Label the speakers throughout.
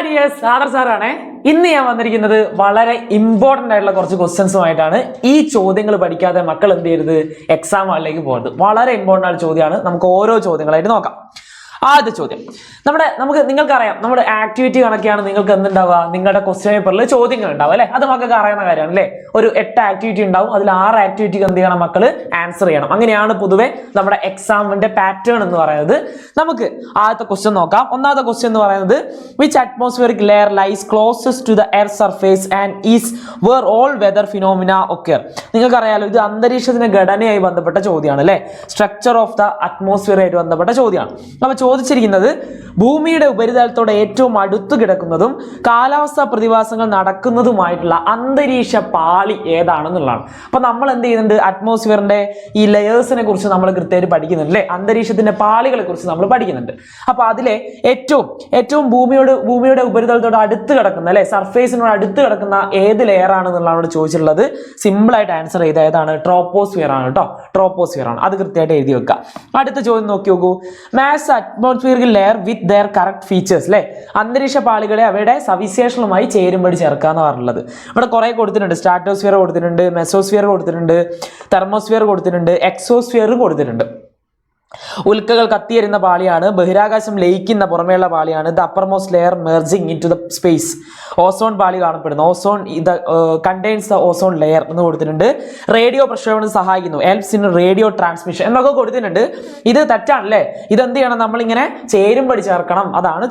Speaker 1: Dears, other സാറാണ്. ഇന്ന് ഞാൻ വന്നിരിക്കുന്നത് വളരെ ഇമ്പോർട്ടൻ്റ് ആയിട്ടുള്ള കുറച്ച് ക്വസ്റ്റ്യൻസുമായിട്ടാണ്. ഈ ചോദ്യങ്ങൾ പഠിക്കാതെ മക്കൾ എന്ത് ചെയ്യരുത്, എക്സാം ഹാളിലേക്ക് പോകരുത്. വളരെ ഇമ്പോർട്ടൻ്റ് ആയ ചോദ്യമാണ്. നമുക്ക് ഓരോ ചോദ്യങ്ങളായിട്ട് നോക്കാം. ആദ്യത്തെ ചോദ്യം, നിങ്ങൾക്കറിയാം, നമ്മുടെ ആക്ടിവിറ്റി കണക്കെയാണ് നിങ്ങൾക്ക് എന്തുണ്ടാവുക, നിങ്ങളുടെ ക്വസ്റ്റ്യൻ പേപ്പറിൽ ചോദ്യങ്ങൾ ഉണ്ടാവും അല്ലെ. അത് മക്കൾക്ക് അറിയുന്ന കാര്യമാണ് അല്ലേ. ഒരു 8 ആക്ടിവിറ്റി ഉണ്ടാവും, അതിൽ 6 ആക്ടിവിറ്റിക്ക് എന്ത് ചെയ്യണം, മക്കള് ആൻസർ ചെയ്യണം. അങ്ങനെയാണ് പൊതുവെ നമ്മുടെ എക്സാമിന്റെ പാറ്റേൺ എന്ന് പറയുന്നത്. നമുക്ക് ആദ്യത്തെ ക്വസ്റ്റ്യൻ നോക്കാം. ഒന്നാമത്തെ ക്വസ്റ്റ്യൻ എന്ന് പറയുന്നത്, which atmospheric layer lies closest to the earth surface and is where all weather phenomena occur. നിങ്ങൾക്കറിയാലോ, ഇത് അന്തരീക്ഷത്തിന്റെ ഘടനയായി ബന്ധപ്പെട്ട ചോദ്യമാണ് അല്ലെ. സ്ട്രക്ചർ ഓഫ് ദ അറ്റ്മോസ്ഫിയർ ആയിട്ട് ബന്ധപ്പെട്ട ചോദ്യമാണ്. അപ്പൊ ചോദിച്ചിരിക്കുന്നത് ഭൂമിയുടെ ഉപരിതലത്തോടെ ഏറ്റവും അടുത്തു കിടക്കുന്നതും കാലാവസ്ഥാ പ്രതിഭാസങ്ങൾ നടക്കുന്നതുമായിട്ടുള്ള അന്തരീക്ഷ പാളി ഏതാണെന്നുള്ളതാണ്. അപ്പൊ നമ്മൾ എന്ത് ചെയ്യുന്നുണ്ട്, അറ്റ്മോസ്ഫിയറിന്റെ ഈ ലെയേഴ്സിനെ കുറിച്ച് നമ്മൾ കൃത്യമായിട്ട് പഠിക്കുന്നുണ്ട് അല്ലെ. അന്തരീക്ഷത്തിന്റെ പാളികളെ കുറിച്ച് നമ്മൾ പഠിക്കുന്നുണ്ട്. അപ്പൊ അതിലെ ഏറ്റവും ഭൂമിയുടെ ഉപരിതലത്തോട് അടുത്ത് കിടക്കുന്ന അല്ലെ, സർഫേസിനോട് അടുത്ത് കിടക്കുന്ന ഏത് ലെയർ ആണെന്നുള്ളതാണ് ചോദിച്ചിട്ടുള്ളത്. സിമ്പിൾ ആയിട്ട് ആൻസർ ചെയ്ത ഏതാണ്, ട്രോപ്പോസ്ഫിയർ ആണ് കേട്ടോ. ട്രോപ്പോസ്ഫിയർ ആണ്, അത് കൃത്യമായിട്ട് എഴുതി വെക്കുക. അടുത്ത ചോദ്യം നോക്കി നോക്കൂ. Match atmospheric layer with their correct features അല്ലെ. അന്തരീക്ഷ പാളികളെ അവയുടെ സവിശേഷങ്ങളുമായി ചേരുമ്പടി ചേർക്കാന്ന് പറഞ്ഞുള്ളത്. ഇവിടെ കുറെ കൊടുത്തിട്ടുണ്ട്. സ്ട്രാറ്റോസ്ഫിയർ കൊടുത്തിട്ടുണ്ട്, മെസോസ്ഫിയർ കൊടുത്തിട്ടുണ്ട്, തെർമോസ്ഫിയർ കൊടുത്തിട്ടുണ്ട്, എക്സോസ്ഫിയർ കൊടുത്തിട്ടുണ്ട്. ഉൽക്കകൾ കത്തിയെറിയുന്ന പാളിയാണ്. ബഹിരാകാശം ലയിക്കുന്ന പുറമേയുള്ള പാളിയാണ്. The uppermost layer merging into the space. Ozone പാളി കാണപ്പെടുന്നു. ഓസോൺ ഇത് കണ്ടെയ്ൻസ് ദ ഓസോൺ ലെയർ എന്ന് കൊടുത്തിട്ടുണ്ട്. റേഡിയോ പ്രക്ഷേപണം സഹായിക്കുന്നു. ഹെൽപ്സ് ഇൻ റേഡിയോ ട്രാൻസ്മിഷൻ എന്നൊക്കെ കൊടുത്തിട്ടുണ്ട്. ഇത് തെറ്റാണല്ലേ. ഇതെന്ത് ചെയ്യണം, നമ്മളിങ്ങനെ ചേരുമ്പടി ചേർക്കണം. അതാണ്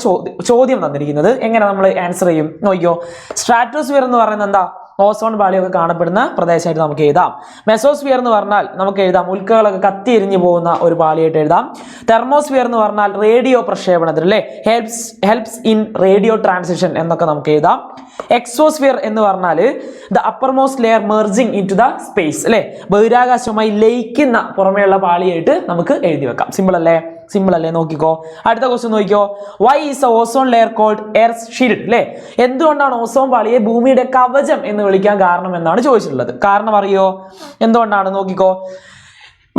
Speaker 1: ചോദ്യം തന്നിരിക്കുന്നത്. എങ്ങനെ നമ്മൾ ആൻസർ ചെയ്യും നോക്കിയോ. സ്ട്രാറ്റോസ്ഫിയർ എന്ന് പറയുന്നത് എന്താ, ഓസോൺ പാളിയൊക്കെ കാണപ്പെടുന്ന പ്രദേശമായിട്ട് നമുക്ക് എഴുതാം. മെസോസ്ഫിയർ എന്ന് പറഞ്ഞാൽ നമുക്ക് എഴുതാം, ഉൽക്കകളൊക്കെ കത്തിയെരിഞ്ഞു പോകുന്ന ഒരു പാളിയായിട്ട് എഴുതാം. തെർമോസ്ഫിയർ എന്ന് പറഞ്ഞാൽ റേഡിയോ പ്രക്ഷേപണത്തിൽ അല്ലെ, ഹെൽപ്സ് ഇൻ റേഡിയോ ട്രാൻസിഷൻ എന്നൊക്കെ നമുക്ക് എഴുതാം. എക്സോസ്ഫിയർ എന്ന് പറഞ്ഞാൽ the uppermost layer merging into the space അല്ലെ, ബഹിരാകാശവുമായി ലയിക്കുന്ന പുറമേയുള്ള പാളിയായിട്ട് നമുക്ക് എഴുതി വെക്കാം. സിമ്പിൾ അല്ലേ, നോക്കിക്കോ. അടുത്ത ക്വസ്റ്റ്യൻ നോക്കിക്കോ. Why is ozone layer called earth shield അല്ലെ. എന്തുകൊണ്ടാണ് ഓസോൺ പാളിയെ ഭൂമിയുടെ കവചം എന്ന് വിളിക്കാൻ കാരണം എന്നാണ് ചോദിച്ചിട്ടുള്ളത്. കാരണം അറിയോ, എന്തുകൊണ്ടാണ് നോക്കിക്കോ.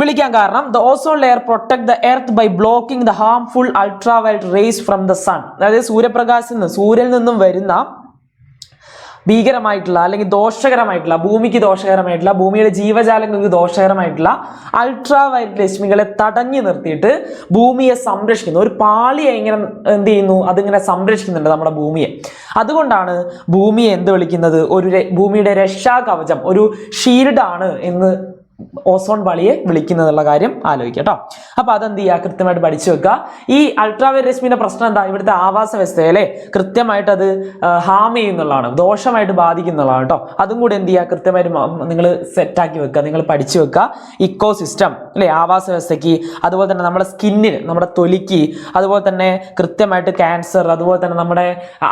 Speaker 1: വിളിക്കാൻ കാരണം, the ozone layer protect the earth by blocking the harmful ultraviolet rays from the sun. അതായത് സൂര്യനിൽ നിന്നും വരുന്ന ഭീകരമായിട്ടുള്ള അല്ലെങ്കിൽ ദോഷകരമായിട്ടുള്ള, ഭൂമിക്ക് ദോഷകരമായിട്ടുള്ള, ഭൂമിയുടെ ജീവജാലങ്ങൾക്ക് ദോഷകരമായിട്ടുള്ള അൾട്രാവയലറ്റ് രശ്മികളെ തടഞ്ഞു നിർത്തിയിട്ട് ഭൂമിയെ സംരക്ഷിക്കുന്നു. ഒരു പാളിയെ ഇങ്ങനെ എന്ത് ചെയ്യുന്നു, അതിങ്ങനെ സംരക്ഷിക്കുന്നുണ്ട് നമ്മുടെ ഭൂമിയെ. അതുകൊണ്ടാണ് ഭൂമിയെ എന്ത് വിളിക്കുന്നത്, ഭൂമിയുടെ രക്ഷാകവചം, ഒരു ഷീൽഡാണ് എന്ന് ഓസോൺ പാളിയെ വിളിക്കുന്നതുള്ള കാര്യം ആലോചിക്കുക കേട്ടോ. അപ്പൊ അതെന്ത് ചെയ്യുക, കൃത്യമായിട്ട് പഠിച്ചു വെക്കുക. ഈ അൾട്രാവയലറ്റ് രശ്മിയുടെ പ്രശ്നം എന്താ, ഇവിടുത്തെ ആവാസ വ്യവസ്ഥയെ കൃത്യമായിട്ട് അത് ഹാം ചെയ്യുന്നുള്ളതാണ്, ദോഷമായിട്ട് ബാധിക്കുന്നുള്ളതാണ് കേട്ടോ. അതും കൂടി എന്ത് ചെയ്യുക, കൃത്യമായിട്ട് നിങ്ങൾ സെറ്റാക്കി വെക്കുക, നിങ്ങൾ പഠിച്ചു വെക്കുക. ഇക്കോ സിസ്റ്റം അല്ലെ, ആവാസ വ്യവസ്ഥയ്ക്ക്, അതുപോലെ തന്നെ നമ്മുടെ സ്കിന്നിന്, നമ്മുടെ തൊലിക്ക്, അതുപോലെ തന്നെ കൃത്യമായിട്ട് ക്യാൻസർ, അതുപോലെ തന്നെ നമ്മുടെ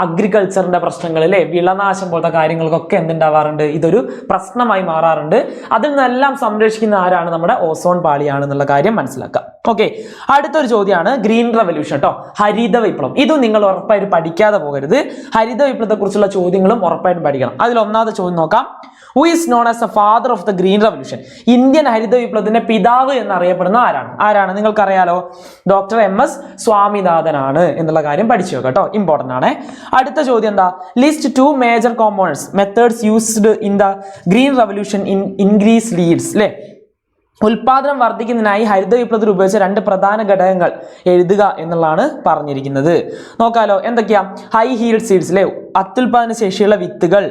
Speaker 1: അഗ്രികൾച്ചറിന്റെ പ്രശ്നങ്ങൾ അല്ലെ, വിളനാശം പോലത്തെ കാര്യങ്ങൾക്കൊക്കെ എന്തുണ്ടാവാറുണ്ട്, ഇതൊരു പ്രശ്നമായി മാറാറുണ്ട്. അതിൽ നിന്നെല്ലാം സംരക്ഷിക്കുന്ന ആരാണ്, നമ്മുടെ ഓസോൺ പാളിയാണെന്നുള്ള കാര്യം മനസ്സിലാക്കുക. ഓക്കെ, അടുത്തൊരു ചോദ്യമാണ് ഗ്രീൻ റെവല്യൂഷൻ കേട്ടോ, ഹരിത വിപ്ലവം. ഇതും നിങ്ങൾ ഉറപ്പായിട്ട് പഠിക്കാതെ പോകരുത്. ഹരിത വിപ്ലവത്തെ കുറിച്ചുള്ള ചോദ്യങ്ങളും ഉറപ്പായിട്ടും പഠിക്കണം. അതിൽ ഒന്നാമത്തെ ചോദ്യം നോക്കാം. Who is known as a father of the green revolution. Indian ഹരിത വിപ്ലവത്തിന്റെ പിതാവ് എന്നറിയപ്പെടുന്ന ആരാണ് നിങ്ങൾക്കറിയാലോ, ഡോക്ടർ MS സ്വാമിനാഥനാണ് എന്നുള്ള കാര്യം പഠിച്ചു വെക്കുക കേട്ടോ, ഇമ്പോർട്ടന്റ് ആണ്. അടുത്ത ചോദ്യം എന്താ, list 2 major components methods used in the green revolution in increase yields അല്ലെ. ഉൽപാദനം വർദ്ധിക്കുന്നതിനായി ഹരിത വിപ്ലവത്തിൽ ഉപയോഗിച്ച 2 പ്രധാന ഘടകങ്ങൾ എഴുതുക എന്നുള്ളതാണ് പറഞ്ഞിരിക്കുന്നത്. നോക്കാലോ, എന്തൊക്കെയാ, ഹൈ ഹീൽഡ് സീഡ്സ് അല്ലെ, അത്യുൽപാദന ശേഷിയുള്ള വിത്തുകൾ.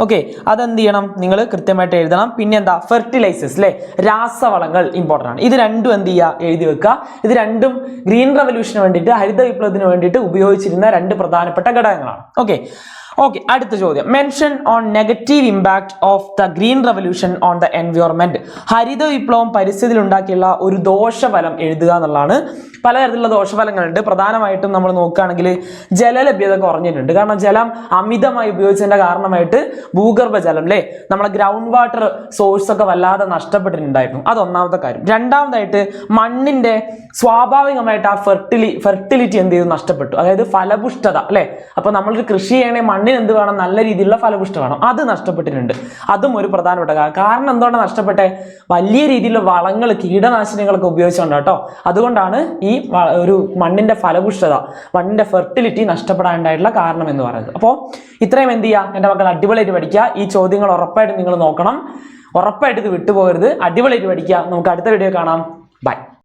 Speaker 1: ഓക്കെ, അതെന്ത് ചെയ്യണം, നിങ്ങൾ കൃത്യമായിട്ട് എഴുതണം. പിന്നെ എന്താ, ഫെർട്ടിലൈസേഴ്സ് അല്ലെ, രാസവളങ്ങൾ ഇമ്പോർട്ടൻ്റ് ആണ്. ഇത് രണ്ടും എന്ത് ചെയ്യുക, എഴുതി വെക്കുക. ഇത് രണ്ടും ഗ്രീൻ റെവല്യൂഷന് വേണ്ടിയിട്ട്, ഹരിത വിപ്ലവത്തിന് വേണ്ടിയിട്ട് ഉപയോഗിച്ചിരുന്ന 2 പ്രധാനപ്പെട്ട ഘടകങ്ങളാണ്. ഓക്കെ, അടുത്ത ചോദ്യം, mention on negative impact of the green revolution on the environment. ഹരിത വിപ്ലവം പരിസ്ഥിതിയിൽ ഉണ്ടാക്കിയുള്ള ഒരു ദോഷഫലം എഴുതുക എന്നുള്ളതാണ്. പലതരത്തിലുള്ള ദോഷഫലങ്ങളുണ്ട്. പ്രധാനമായിട്ടും നമ്മൾ നോക്കുകയാണെങ്കിൽ ജലലഭ്യത കുറഞ്ഞിട്ടുണ്ട്. കാരണം ജലം അമിതമായി ഉപയോഗിച്ചതിന്റെ കാരണമായിട്ട് ഭൂഗർഭജലം അല്ലേ, നമ്മളെ ഗ്രൗണ്ട് വാട്ടർ സോഴ്സ് ഒക്കെ വല്ലാതെ നഷ്ടപ്പെട്ടിട്ടുണ്ടായിരുന്നു. അതൊന്നാമത്തെ കാര്യം. രണ്ടാമതായിട്ട് മണ്ണിന്റെ സ്വാഭാവികമായിട്ട് ആ ഫെർട്ടിലിറ്റി എന്ത് ചെയ്തു, നഷ്ടപ്പെട്ടു. അതായത് ഫലപുഷ്ടത അല്ലെ. അപ്പൊ നമ്മളൊരു കൃഷി ചെയ്യണേ മണ്ണിൽ മണ്ണിന് എന്ത് വേണം? നല്ല രീതിയിലുള്ള ഫലപുഷ്ട വേണം. അത് നഷ്ടപ്പെട്ടിട്ടുണ്ട്. അതും ഒരു പ്രധാനപ്പെട്ട കാരണം എന്തുകൊണ്ടാണ് നഷ്ടപ്പെട്ടെ? വലിയ രീതിയിലുള്ള വളങ്ങൾ, കീടനാശിനികളൊക്കെ ഉപയോഗിച്ചുകൊണ്ട് കേട്ടോ. അതുകൊണ്ടാണ് ഈ ഒരു മണ്ണിന്റെ ഫലപുഷ്ടത, മണ്ണിന്റെ ഫെർട്ടിലിറ്റി നഷ്ടപ്പെടാനുണ്ടായിട്ടുള്ള കാരണം എന്ന് പറയുന്നത്. അപ്പോൾ ഇത്രയും എന്ത് ചെയ്യുക, എൻ്റെ മക്കൾ അടിപൊളിയായിട്ട് പഠിക്കുക. ഈ ചോദ്യങ്ങൾ ഉറപ്പായിട്ട് നിങ്ങൾ നോക്കണം. ഉറപ്പായിട്ട് ഇത് വിട്ടുപോകരുത്. അടിപൊളിയായിട്ട് പഠിക്കുക. നമുക്ക് അടുത്ത വീഡിയോ കാണാം. ബൈ.